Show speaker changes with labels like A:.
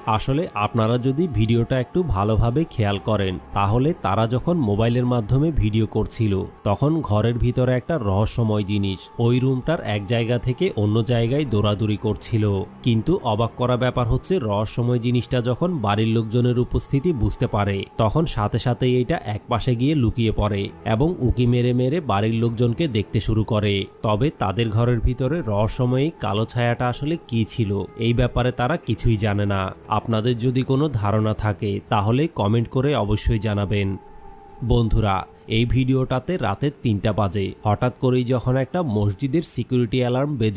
A: আসলে আপনারা যদি ভিডিওটা একটু ভালোভাবে খেয়াল করেন তাহলে তারা যখন মোবাইলের মাধ্যমে ভিডিও করছিল তখন ঘরের ভিতরে একটা রহস্যময় জিনিস ওই রুমটার এক জায়গা থেকে অন্য জায়গায় দৌড়াদৌড়ি করছিল। কিন্তু অবাক করা ব্যাপার হচ্ছে রহস্যময় জিনিসটা যখন বাড়ির লোকজনের উপস্থিতি বুঝতে পারে তখন সাথে সাথেই এটা একপাশে গিয়ে লুকিয়ে পড়ে এবং উকি মেরে মেরে বাড়ির লোকজনকে দেখতে শুরু করে। তবে তাদের ঘরের ভিতরে রহস্যময়ী কালো ছায়াটা আসলে কি ছিল এই ব্যাপারে তারা কিছুই জানে না। আপনাদের যদি কোনো ধারণা থাকে তাহলে কমেন্ট করে অবশ্যই জানাবেন। বন্ধুরা, এই ভিডিওটাতে রাতের 3টা বাজে হঠাৎ করেই যখন একটা মসজিদের সিকিউরিটি অ্যালার্ম বেজে